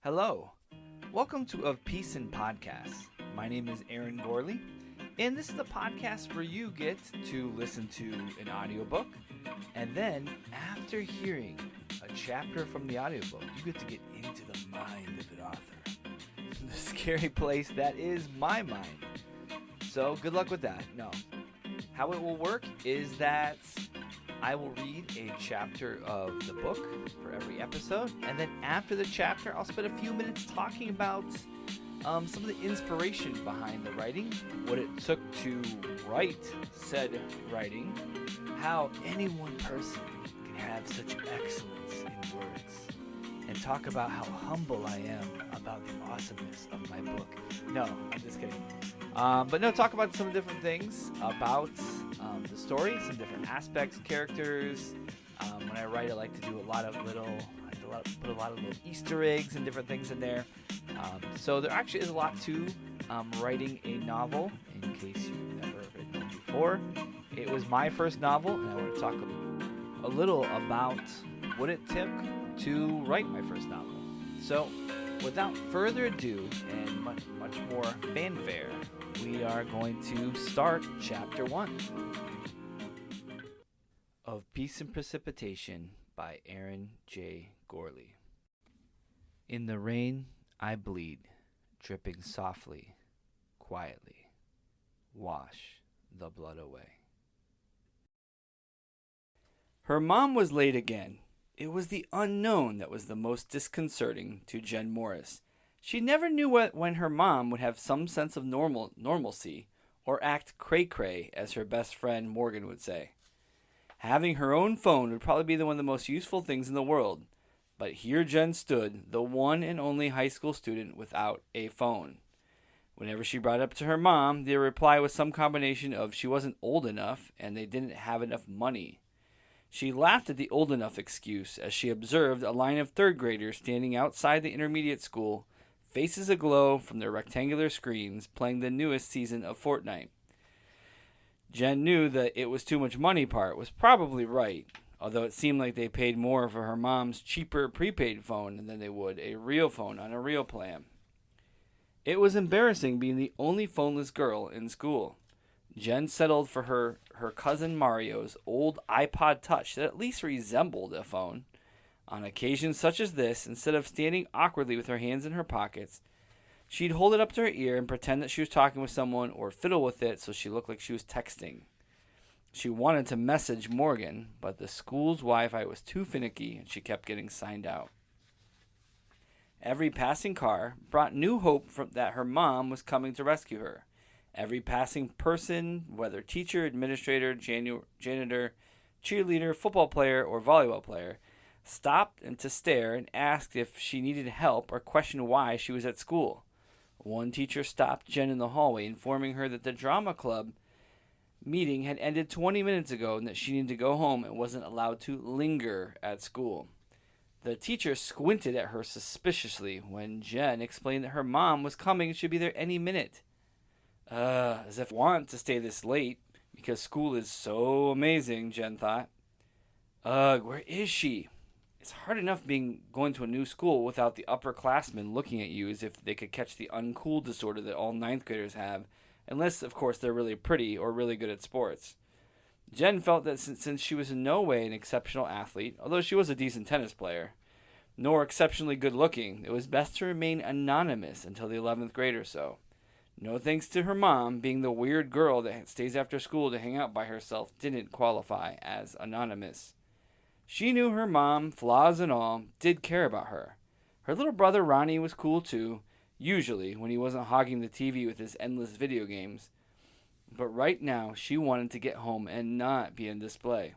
Hello. Welcome to Of Peace and Podcasts. My name is Aaron Gorley, and this is the podcast where you get to listen to an audiobook, and then after hearing a chapter from the audiobook, you get to get into the mind of an author. The scary place that is my mind. So good luck with that. No. How it will work is that I will read a chapter of the book for every episode, and then after the chapter, I'll spend a few minutes talking about some of the inspiration behind the writing, what it took to write said writing, how any one person can have such excellence in words, and talk about how humble I am about the awesomeness of my book. No, I'm just kidding. Talk about some different things about the story, some different aspects, characters. When I write, I like to do put a lot of little Easter eggs and different things in there. So there actually is a lot to writing a novel, in case you've never written one before. It was my first novel, and I want to talk a little about what it took to write my first novel. So, without further ado, and much more fanfare, we are going to start Chapter 1 of Peace and Precipitation by Aaron J. Gorley. In the rain, I bleed, dripping softly, quietly. Wash the blood away. Her mom was late again. It was the unknown that was the most disconcerting to Jen Morris. She never knew when her mom would have some sense of normalcy, or act cray-cray, as her best friend Morgan would say. Having her own phone would probably be one of the most useful things in the world, but here Jen stood, the one and only high school student without a phone. Whenever she brought it up to her mom, the reply was some combination of she wasn't old enough and they didn't have enough money. She laughed at the old enough excuse as she observed a line of third graders standing outside the intermediate school, faces aglow from their rectangular screens, playing the newest season of Fortnite. Jen knew that it was too much money part was probably right, although it seemed like they paid more for her mom's cheaper prepaid phone than they would a real phone on a real plan. It was embarrassing being the only phoneless girl in school. Jen settled for her cousin Mario's old iPod Touch that at least resembled a phone. On occasions such as this, instead of standing awkwardly with her hands in her pockets, she'd hold it up to her ear and pretend that she was talking with someone or fiddle with it so she looked like she was texting. She wanted to message Morgan, but the school's Wi-Fi was too finicky and she kept getting signed out. Every passing car brought new hope that her mom was coming to rescue her. Every passing person, whether teacher, administrator, janitor, cheerleader, football player, or volleyball player, stopped to stare and asked if she needed help or questioned why she was at school. One teacher stopped Jen in the hallway, informing her that the drama club meeting had ended 20 minutes ago and that she needed to go home and wasn't allowed to linger at school. The teacher squinted at her suspiciously when Jen explained that her mom was coming and should be there any minute. As if I want to stay this late, because school is so amazing, Jen thought. Where is she? It's hard enough going to a new school without the upperclassmen looking at you as if they could catch the uncool disorder that all ninth graders have, unless, of course, they're really pretty or really good at sports. Jen felt that since she was in no way an exceptional athlete, although she was a decent tennis player, nor exceptionally good looking, it was best to remain anonymous until the 11th grade or so. No thanks to her mom, being the weird girl that stays after school to hang out by herself didn't qualify as anonymous. She knew her mom, flaws and all, did care about her. Her little brother Ronnie was cool too, usually when he wasn't hogging the TV with his endless video games. But right now, she wanted to get home and not be on display.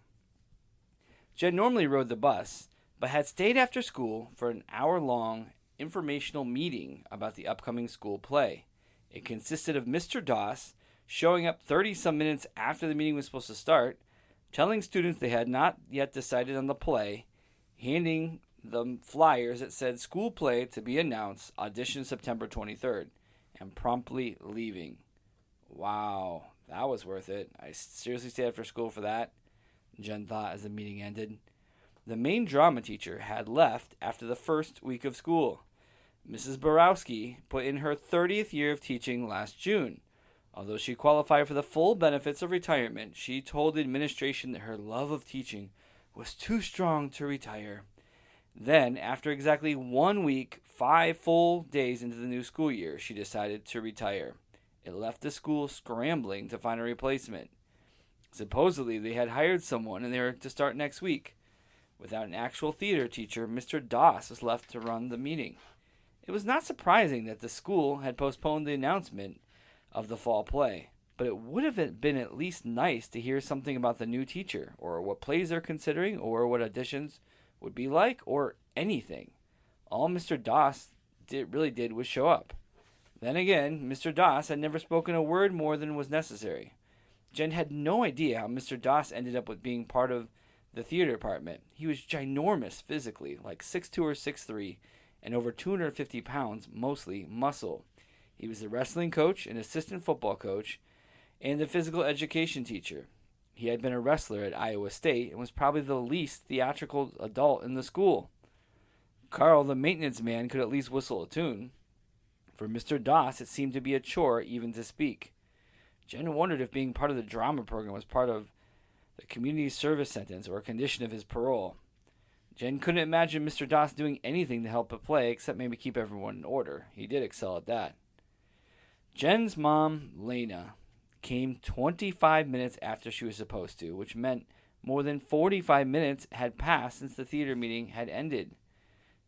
Jen normally rode the bus, but had stayed after school for an hour-long informational meeting about the upcoming school play. It consisted of Mr. Doss showing up 30-some minutes after the meeting was supposed to start, telling students they had not yet decided on the play, handing them flyers that said school play to be announced, audition September 23rd, and promptly leaving. Wow, that was worth it. I seriously stayed after school for that, Jen thought as the meeting ended. The main drama teacher had left after the first week of school. Mrs. Borowski put in her 30th year of teaching last June. Although she qualified for the full benefits of retirement, she told the administration that her love of teaching was too strong to retire. Then, after exactly 1 week, 5 full days into the new school year, she decided to retire. It left the school scrambling to find a replacement. Supposedly, they had hired someone and they were to start next week. Without an actual theater teacher, Mr. Doss was left to run the meeting. It was not surprising that the school had postponed the announcement of the fall play, but it would have been at least nice to hear something about the new teacher, or what plays they're considering, or what auditions would be like, or anything. All Mr. Doss really did was show up. Then again, Mr. Doss had never spoken a word more than was necessary. Jen had no idea how Mr. Doss ended up with being part of the theater department. He was ginormous physically, like 6'2" or 6'3", and over 250 pounds, mostly muscle. He was the wrestling coach, an assistant football coach, and the physical education teacher. He had been a wrestler at Iowa State and was probably the least theatrical adult in the school. Carl, the maintenance man, could at least whistle a tune. For Mr. Doss, it seemed to be a chore even to speak. Jen wondered if being part of the drama program was part of the community service sentence or a condition of his parole. Jen couldn't imagine Mr. Doss doing anything to help a play except maybe keep everyone in order. He did excel at that. Jen's mom, Lena, came 25 minutes after she was supposed to, which meant more than 45 minutes had passed since the theater meeting had ended.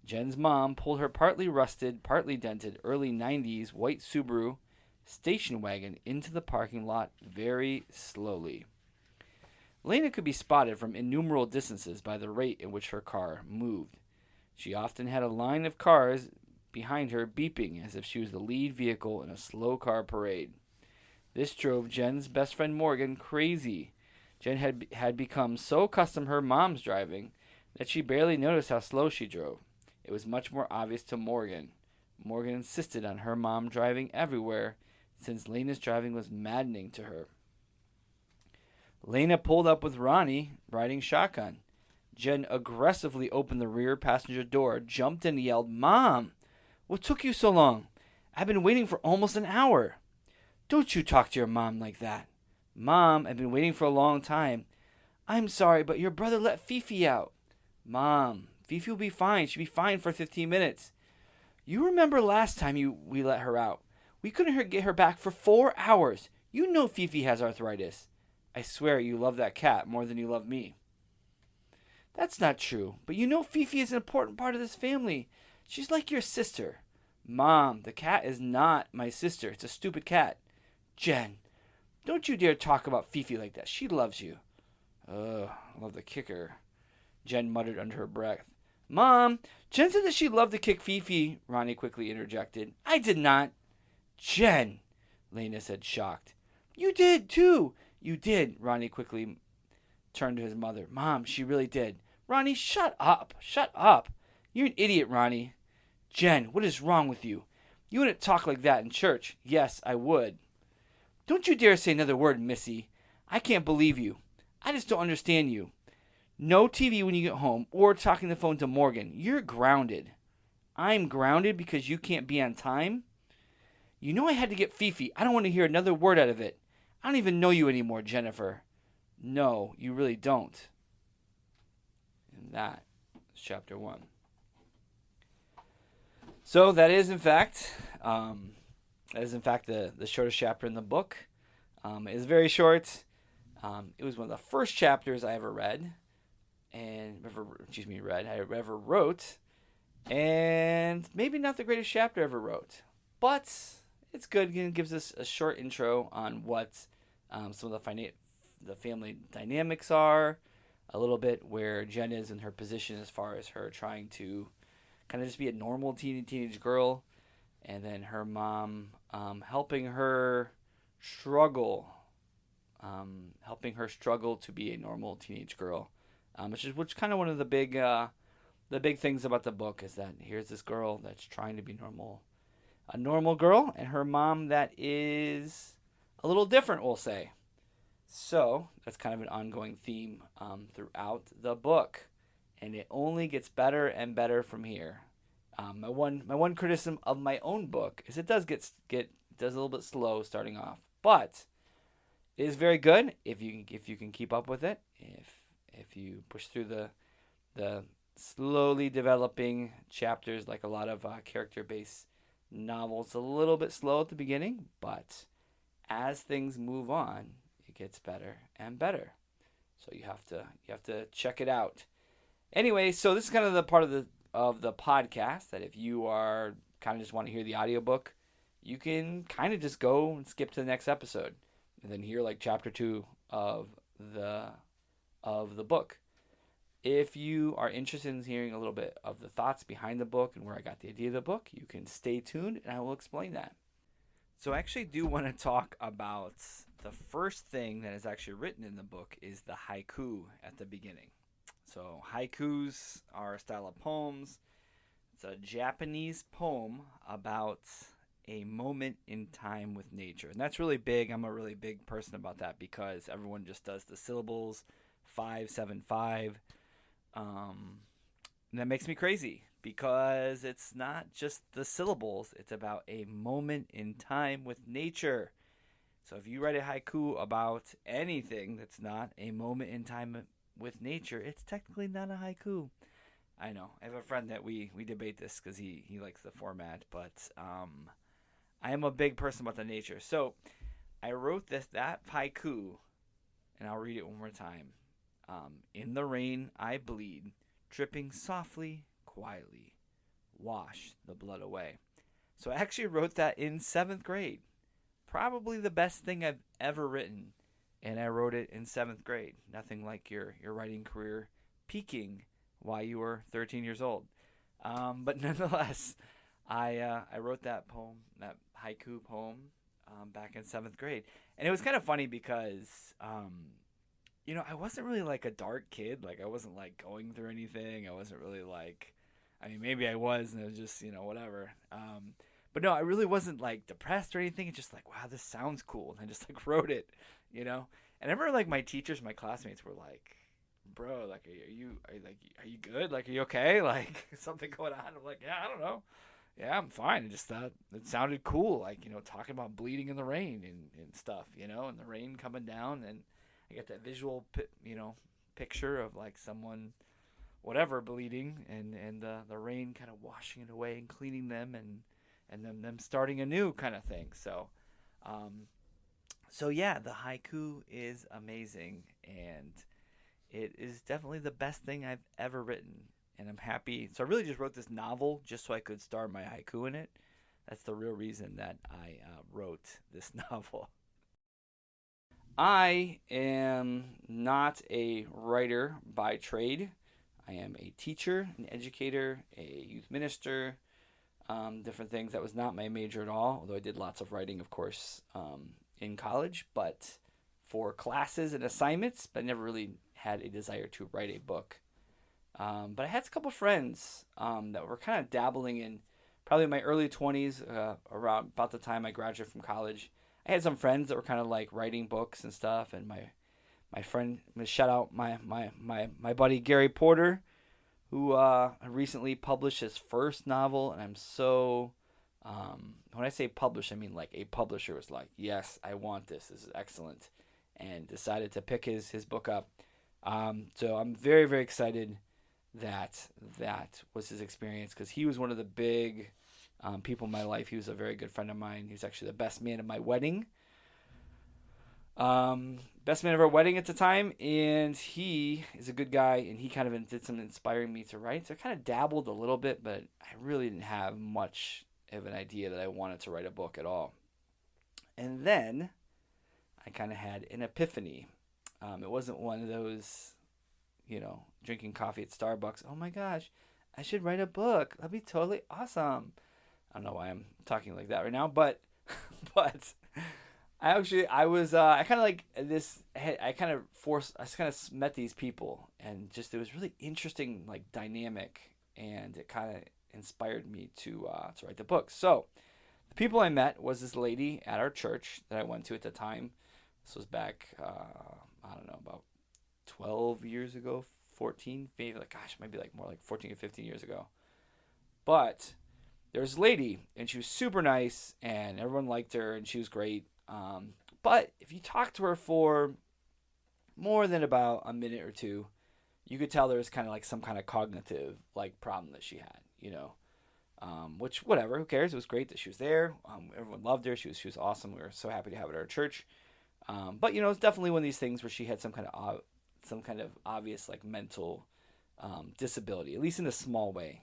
Jen's mom pulled her partly rusted, partly dented early 90s white Subaru station wagon into the parking lot very slowly. Lena could be spotted from innumerable distances by the rate at which her car moved. She often had a line of cars behind her beeping as if she was the lead vehicle in a slow car parade. This drove Jen's best friend Morgan crazy. Jen had become so accustomed to her mom's driving that she barely noticed how slow she drove. It was much more obvious to Morgan. Morgan insisted on her mom driving everywhere, since Lena's driving was maddening to her. Lena pulled up with Ronnie, riding shotgun. Jen aggressively opened the rear passenger door, jumped in and yelled, "Mom! What took you so long? I've been waiting for almost an hour." "Don't you talk to your mom like that." "Mom, I've been waiting for a long time." "I'm sorry, but your brother let Fifi out." "Mom, Fifi will be fine. She'll be fine for 15 minutes. You remember last time we let her out. We couldn't get her back for 4 hours. You know Fifi has arthritis. I swear you love that cat more than you love me." "That's not true, but you know Fifi is an important part of this family. She's like your sister." "Mom, the cat is not my sister. It's a stupid cat." "Jen, don't you dare talk about Fifi like that. She loves you." "Ugh, I love to kick her," Jen muttered under her breath. "Mom, Jen said that she loved to kick Fifi," Ronnie quickly interjected. "I did not." "Jen," Lena said, shocked. "You did, too." "You did," Ronnie quickly turned to his mother. "Mom, she really did." "Ronnie, shut up. Shut up. You're an idiot, Ronnie." "Jen, what is wrong with you? You wouldn't talk like that in church." "Yes, I would." "Don't you dare say another word, Missy. I can't believe you. I just don't understand you. No TV when you get home or talking the phone to Morgan. You're grounded." "I'm grounded because you can't be on time?" "You know I had to get Fifi. I don't want to hear another word out of it. I don't even know you anymore, Jennifer." "No, you really don't." And that is chapter 1. So that is in fact the shortest chapter in the book. It is very short. It was one of the first chapters I ever read, I ever wrote, and maybe not the greatest chapter I ever wrote, but it's good. It gives us a short intro on what some of the family dynamics are, a little bit where Jen is in her position as far as her trying to kind of just be a normal teenage girl, and then her mom helping her struggle to be a normal teenage girl, which kind of one of the big things about the book is that here's this girl that's trying to be a normal girl, and her mom that is a little different, we'll say. So that's kind of an ongoing theme throughout the book, and it only gets better and better from here. My one criticism of my own book is it does does a little bit slow starting off, but it is very good if you can keep up with it. If you push through the slowly developing chapters, like a lot of character based novels, a little bit slow at the beginning, but as things move on, it gets better and better. So you have to check it out. Anyway, so this is kind of the part of the podcast that if you are kind of just want to hear the audiobook, you can kind of just go and skip to the next episode and then hear like chapter 2 the of the book. If you are interested in hearing a little bit of the thoughts behind the book and where I got the idea of the book, you can stay tuned and I will explain that. So I actually do want to talk about the first thing that is actually written in the book is the haiku at the beginning. So haikus are a style of poems. It's a Japanese poem about a moment in time with nature. And that's really big. I'm a really big person about that because everyone just does the syllables 575. And that makes me crazy because it's not just the syllables, it's about a moment in time with nature. So if you write a haiku about anything that's not a moment in time with nature, it's technically not a haiku. I know. I have a friend that we debate this because he likes the format, but I am a big person about the nature. So I wrote that haiku, and I'll read it one more time. In the rain I bleed, dripping softly, quietly, wash the blood away. So I actually wrote that in 7th grade. Probably the best thing I've ever written. And I wrote it in 7th grade. Nothing like your writing career peaking while you were 13 years old. But nonetheless, I wrote that poem, that haiku poem, back in 7th grade. And it was kind of funny because, I wasn't really like a dark kid. Like, I wasn't like going through anything. I wasn't really like, I mean, maybe I was, and it was just, whatever. But no, I really wasn't like depressed or anything. It's just like, wow, this sounds cool. And I just like wrote it, And I remember like my teachers, my classmates were like, bro, like, are you good? Like, are you okay? Like, something going on? I'm like, yeah, I don't know. Yeah, I'm fine. I just thought it sounded cool. Like, talking about bleeding in the rain and stuff, and the rain coming down. And I get that visual, picture of like someone, whatever, bleeding and the rain kind of washing it away and cleaning them and then them starting anew kind of thing. So yeah, the haiku is amazing, and it is definitely the best thing I've ever written, and I'm happy. So I really just wrote this novel just so I could start my haiku in it. That's the real reason that I wrote this novel. I am not a writer by trade. I am a teacher, an educator, a youth minister, different things. That was not my major at all, although I did lots of writing, of course, in college, but for classes and assignments, but never really had a desire to write a book. But I had a couple friends that were kind of dabbling in probably my early 20s, around about the time I graduated from college. I had some friends that were kind of like writing books and stuff, and my friend, I'm gonna shout out my buddy Gary Porter, who recently published his first novel, and I'm so when I say publish, I mean like a publisher was like, yes, I want this. This is excellent, and decided to pick his book up. So I'm very, very excited that was his experience, because he was one of the big people in my life. He was a very good friend of mine. He was actually the best man at my wedding. Best man of our wedding at the time, and he is a good guy, and he kind of did some inspiring me to write. So I kind of dabbled a little bit, but I really didn't have much of an idea that I wanted to write a book at all. And then I kind of had an epiphany. It wasn't one of those, drinking coffee at Starbucks. Oh my gosh, I should write a book. That'd be totally awesome. I don't know why I'm talking like that right now, but but I kind of like this. I kind of met these people, and just it was really interesting, like dynamic, and it kind of inspired me to write the book. So the people I met was this lady at our church that I went to at the time. This was back, I don't know, about 12 years ago, 14, maybe like, gosh, maybe like more like 14 or 15 years ago. But there's a lady, and she was super nice, and everyone liked her, and she was great. But if you talk to her for more than about a minute or two, you could tell there was kind of like some kind of cognitive like problem that she had, which whatever, who cares? It was great that she was there. Everyone loved her. She was awesome. We were so happy to have her at our church. But it's definitely one of these things where she had some kind of obvious like mental disability, at least in a small way.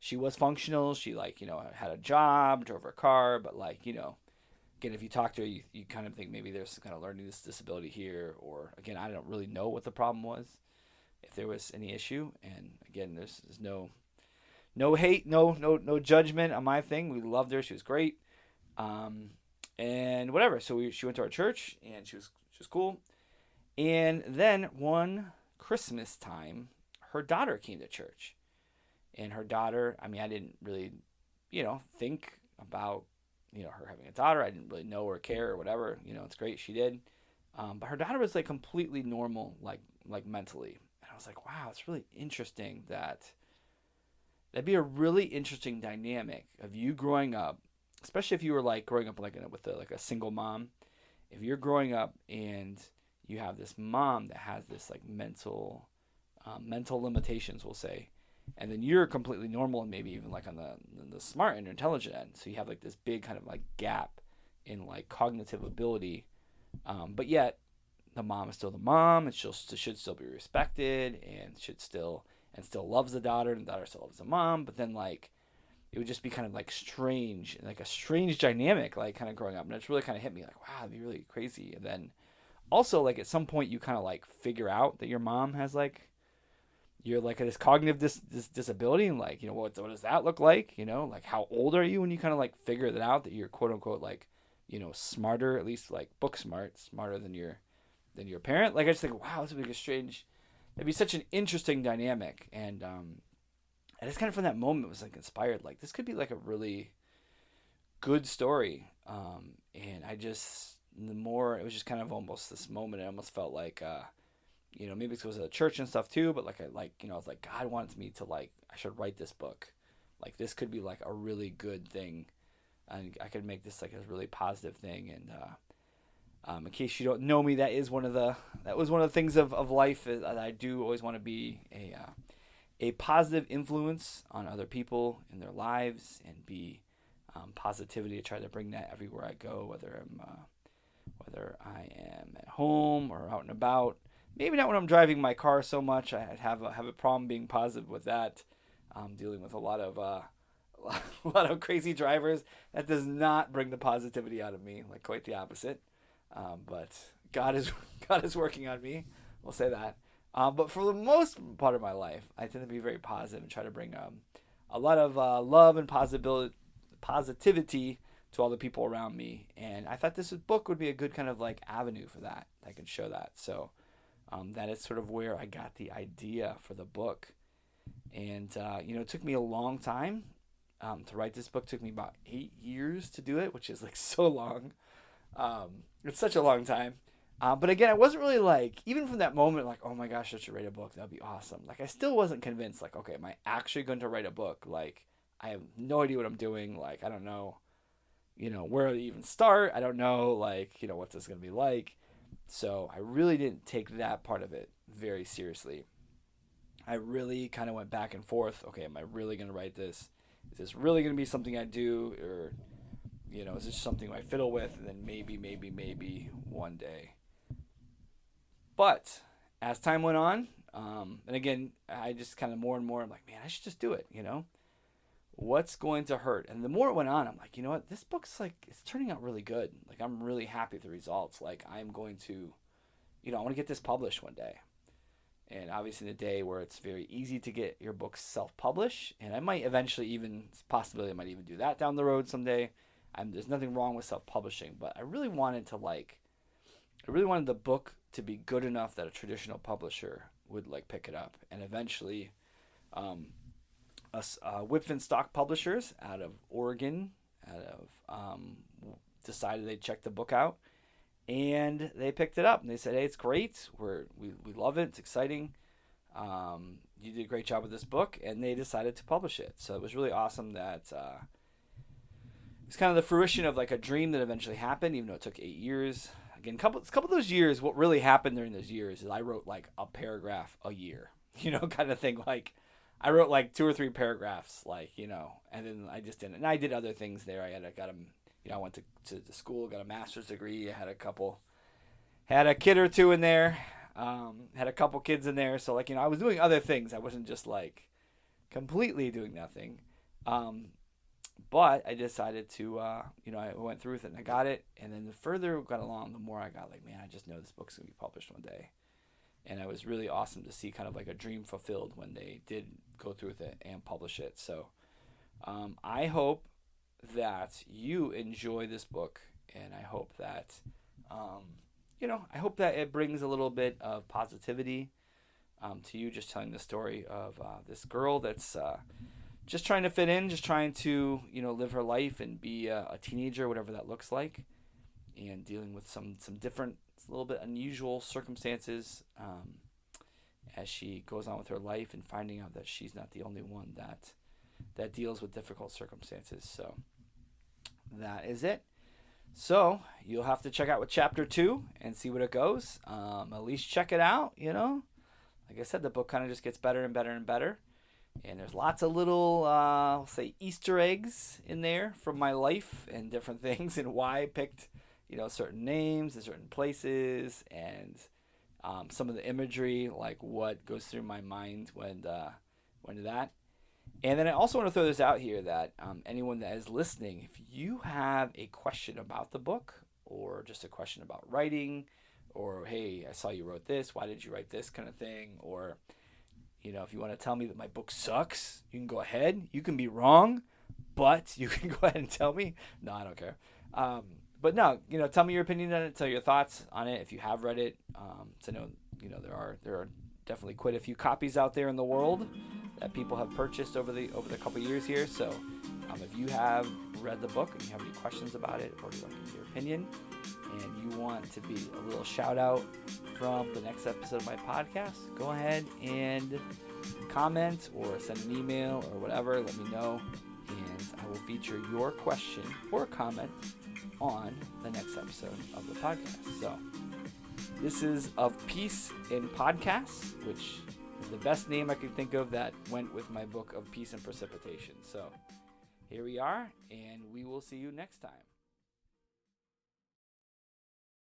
She was functional. She had a job, drove her car, but again, if you talk to her, you kind of think maybe there's some kind of learning disability here, or again, I don't really know what the problem was, if there was any issue. And again, there's no hate, no judgment on my thing. We loved her. She was great. And whatever. So she went to our church, and she was cool. And then one Christmas time, her daughter came to church. And her daughter, I didn't really, think about, her having a daughter. I didn't really know or care or whatever. It's great. She did. But her daughter was like completely normal, like mentally. And I was like, wow, it's really interesting that'd be a really interesting dynamic of you growing up, especially if you were like growing up with a single mom. If you're growing up and you have this mom that has this like mental limitations, we'll say, and then you're completely normal and maybe even like on the smart and intelligent end. So you have like this big kind of like gap in like cognitive ability, but yet the mom is still the mom, and should still be respected, and still loves the daughter, and the daughter still loves the mom. But then like it would just be kind of like strange, like a strange dynamic, like kind of growing up, and it's really kind of hit me like, wow, it'd be really crazy. And then also like at some point you kind of like figure out that your mom has like you're like this cognitive disability, and like what does that look like? Like how old are you when you kind of like figure that out, that you're quote unquote like smarter, smarter than your parent. Like I just think, wow, this would be it'd be such an interesting dynamic. And I just kind of from that moment was like inspired, like this could be like a really good story. And the more it was just kind of almost this moment, it almost felt like maybe it's because of the church and stuff too, but I was like, God wanted me to I should write this book. Like this could be like a really good thing, and I could make this like a really positive thing. And in case you don't know me, that was one of the things of life, is that I do always want to be a positive influence on other people in their lives, and be positivity. To try to bring that everywhere I go, whether I am at home or out and about. Maybe not when I'm driving my car so much. I have a problem being positive with that. Dealing with a lot of crazy drivers. That does not bring the positivity out of me. Like quite the opposite. But God is working on me. We'll say that. But for the most part of my life, I tend to be very positive and try to bring a lot of love and positivity to all the people around me. And I thought this book would be a good kind of like avenue for that. I can show that. So that is sort of where I got the idea for the book. And, it took me a long time to write this book. It took me about 8 years to do it, which is like so long. It's such a long time. But again, I wasn't really like, even from that moment, like, oh my gosh, I should write a book. That'd be awesome. Like, I still wasn't convinced, like, okay, am I actually going to write a book? Like, I have no idea what I'm doing. Like, I don't know, where to even start. I don't know, like, what this is going to be like. So I really didn't take that part of it very seriously. I really kind of went back and forth. Okay, am I really going to write this? Is this really going to be something I do? Or, is this something I fiddle with? And then maybe one day. But as time went on, and again, I just kind of more and more, I'm like, man, I should just do it, What's going to hurt? And the more it went on, I'm like, you know what? This book's like, it's turning out really good. Like, I'm really happy with the results. Like, I'm going to, I want to get this published one day. And obviously in a day where it's very easy to get your books self-published, and I might eventually even, it's a possibility I might even do that down the road someday. There's nothing wrong with self-publishing, but I really wanted the book to be good enough that a traditional publisher would like pick it up. And eventually, Wipf & Stock Publishers out of Oregon, decided they'd check the book out, and they picked it up, and they said, hey, it's great. We love it. It's exciting. you did a great job with this book, and they decided to publish it. So it was really awesome that it's kind of the fruition of like a dream that eventually happened, even though it took 8 years. Again, couple of those years, what really happened during those years is I wrote like a paragraph a year, kind of thing. Like I wrote like 2 or 3 paragraphs, and then I just didn't. And I did other things there. I went to the school, got a master's degree. I had a kid or two in there, had a couple kids in there. So I was doing other things. I wasn't just like completely doing nothing. But I decided to, I went through with it and I got it. And then the further it got along, the more I got like, man, I just know this book's going to be published one day. And it was really awesome to see kind of like a dream fulfilled when they did go through with it and publish it. So I hope that you enjoy this book. And I hope that, it brings a little bit of positivity to you, just telling the story of this girl that's just trying to fit in, just trying to, live her life and be a teenager, whatever that looks like, and dealing with some different, a little bit unusual circumstances as she goes on with her life and finding out that she's not the only one that deals with difficult circumstances. So that is it. So you'll have to check out with chapter 2 and see what it goes. At least check it out, Like I said, the book kind of just gets better and better and better. And there's lots of little, I'll say, Easter eggs in there from my life and different things and why I picked, certain names and certain places and some of the imagery, like what goes through my mind when that. And then I also want to throw this out here that anyone that is listening, if you have a question about the book or just a question about writing or, hey, I saw you wrote this, why did you write this kind of thing, or if you want to tell me that my book sucks, you can go ahead. You can be wrong, but you can go ahead and tell me. No, I don't care. But no, tell me your opinion on it. Tell your thoughts on it if you have read it. To know, there are definitely quite a few copies out there in the world that people have purchased over the couple years here. So, if you have read the book and you have any questions about it, or you want to give your opinion, and you want to be a little shout out from the next episode of my podcast, go ahead and comment or send an email or whatever. Let me know, and I will feature your question or comment on the next episode of the podcast. So this is Of Peace in Podcasts, which is the best name I could think of that went with my book Of Peace and Precipitation. So here we are, and we will see you next time.